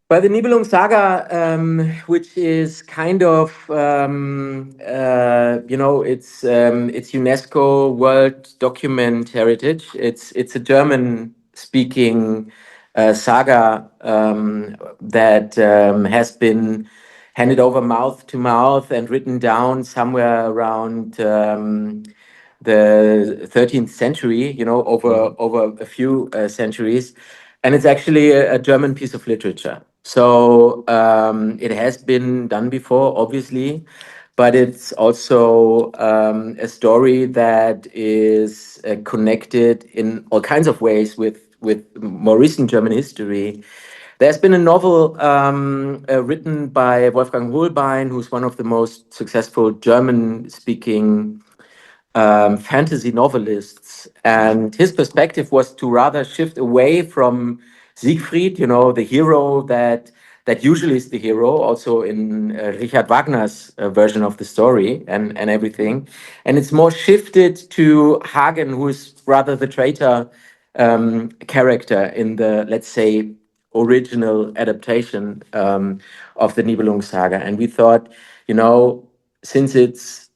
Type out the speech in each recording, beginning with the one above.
But the Nibelung Saga, which is kind of, it's UNESCO World Document Heritage. It's a German-speaking saga that has been handed over mouth to mouth and written down somewhere around the 13th century. Over a few centuries, and it's actually a German piece of literature. So it has been done before, obviously, but it's also a story that is connected in all kinds of ways with more recent German history. There's been a novel written by Wolfgang Holbein, who's one of the most successful German-speaking fantasy novelists, and his perspective was to rather shift away from Siegfried, the hero that usually is the hero, also in Richard Wagner's version of the story and everything, and it's more shifted to Hagen, who is rather the traitor character in the, let's say, original adaptation of the Nibelung Saga. And we thought, since it's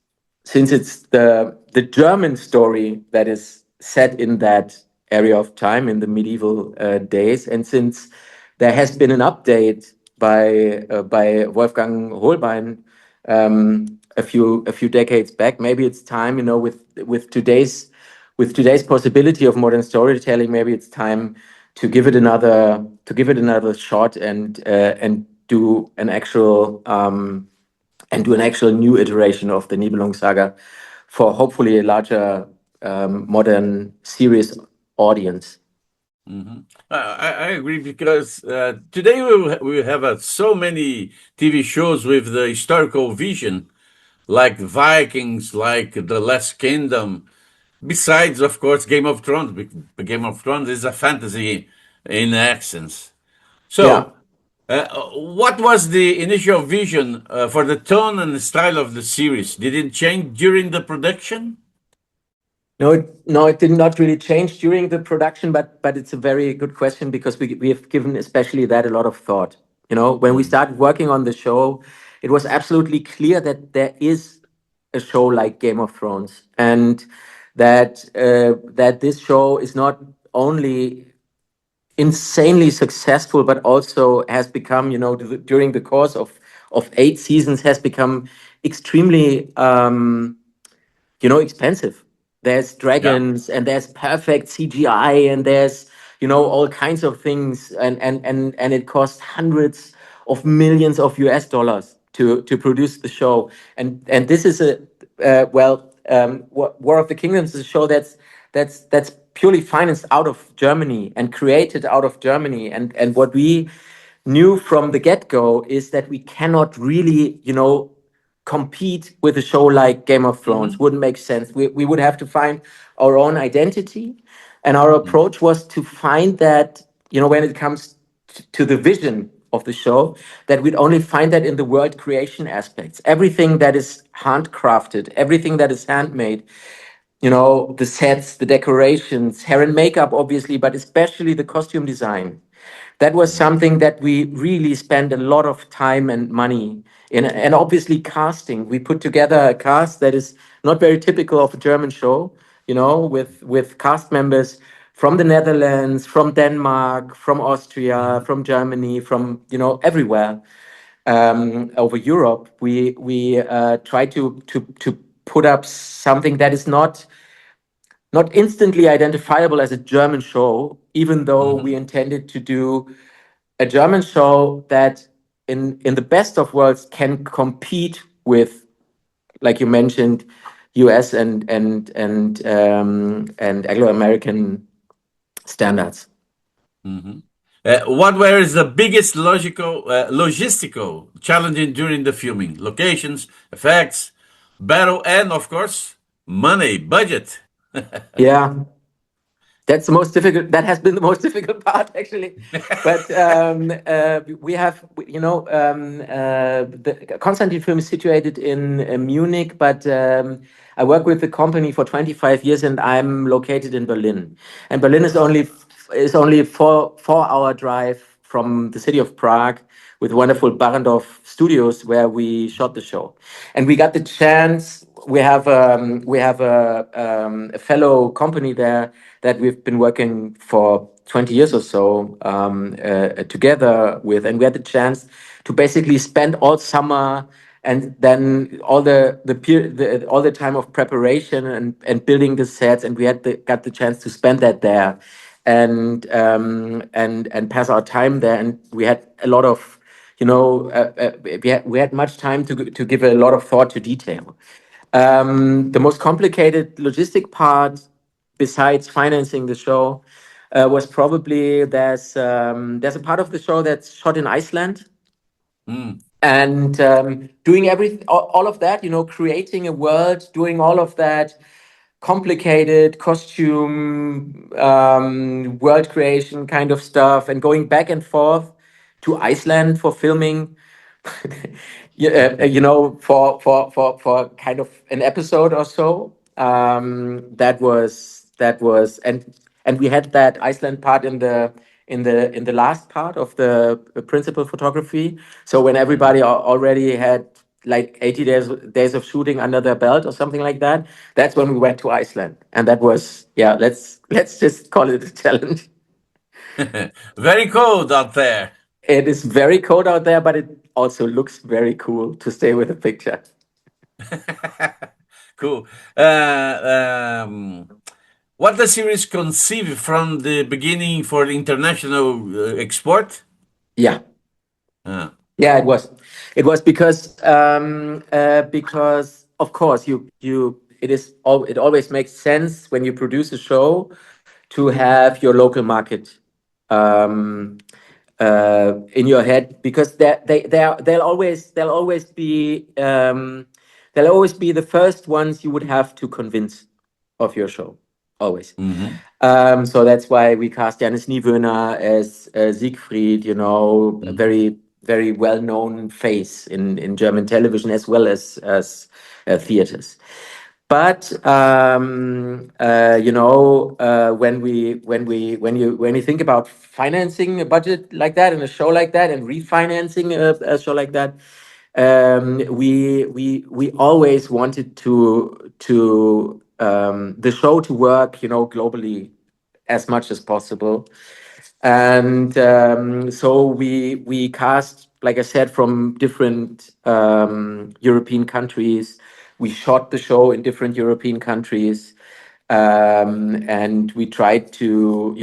the German story that is set in that area of time in the medieval days, and since there has been an update by Wolfgang Holbein a few decades back, maybe it's time, with today's possibility of modern storytelling, maybe it's time to give it another shot and do an actual new iteration of the Nibelung Saga for hopefully a larger modern series audience. I agree, because today we have so many TV shows with the historical vision, like Vikings, like The Last Kingdom. Besides, of course, Game of Thrones. Game of Thrones is a fantasy in essence. So, what was the initial vision for the tone and the style of the series? Did it change during the production? No, it did not really change during the production, but it's a very good question, because we have given especially that a lot of thought. When we started working on the show, it was absolutely clear that there is a show like Game of Thrones, and that this show is not only insanely successful, but also has become, during the course of 8 seasons, has become extremely, expensive. There's dragons, and there's perfect CGI, and there's, all kinds of things, and it costs hundreds of millions of US dollars to produce the show. And this is War of the Kingdoms is a show that's purely financed out of Germany and created out of Germany. And what we knew from the get-go is that we cannot really, compete with a show like Game of Thrones. Wouldn't make sense. We would have to find our own identity. And our approach was to find that, when it comes to the vision of the show, that we'd only find that in the world creation aspects. Everything that is handcrafted, everything that is handmade, the sets, the decorations, hair and makeup, obviously, but especially the costume design. That was something that we really spent a lot of time and money in. And obviously casting. We put together a cast that is not very typical of a German show, with cast members from the Netherlands, from Denmark, from Austria, from Germany, from, everywhere over Europe. We try to put up something that is not instantly identifiable as a German show, even though we intended to do a German show that, in the best of worlds, can compete with, like you mentioned, US and Anglo-American standards. What were the biggest logistical challenges during the filming? Locations, effects, battle, and of course, money, budget. Yeah, that's the most difficult. That has been the most difficult part, actually. But we have, the Constantin Film is situated in Munich, but I work with the company for 25 years, and I'm located in Berlin. And Berlin is only 4-hour drive from the city of Prague with wonderful Barrandov Studios, where we shot the show, and we got the chance. We have a fellow company there that we've been working for 20 years or so together with, and we had the chance to basically spend all summer and then all all the time of preparation and building the sets, and we got the chance to spend that there and pass our time there, and we had a lot of we had much time to give a lot of thought to detail. The most complicated logistic part, besides financing the show, was probably there's a part of the show that's shot in Iceland, and doing everything, all of that, creating a world, doing all of that complicated costume, world creation kind of stuff, and going back and forth to Iceland for filming. For kind of an episode or so. That was and we had that Iceland part in the last part of the principal photography. So when everybody already had like 80 days of shooting under their belt or something like that, that's when we went to Iceland, and that was, yeah, let's just call it a challenge. Very cold out there. It is very cold out there, but it also looks very cool to stay with the picture. Cool. What the series conceived from the beginning for international export? Yeah. Ah. Yeah, it was. It was because of course it always makes sense when you produce a show to have your local market in your head, because they'll always be the first ones you would have to convince of your show, always. So that's why we cast Jannis Niewöhner as Siegfried, a very, very well-known face in German television as well as theaters. But when you think about financing a budget like that and a show like that and refinancing a show like that, we always wanted the show to work, globally as much as possible. And so we cast, like I said, from different European countries. We shot the show in different European countries, and we tried to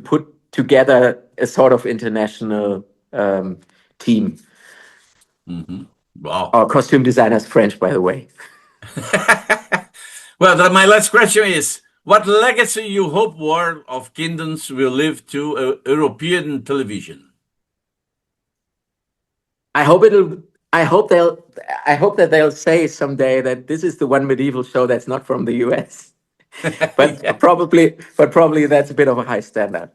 put together a sort of international team. Wow. Our costume designer is French, by the way. Well, my last question is, what legacy you hope War of Kingdoms will live to European television? I hope that they'll say someday that this is the one medieval show that's not from the US. But Yeah. probably that's a bit of a high standard.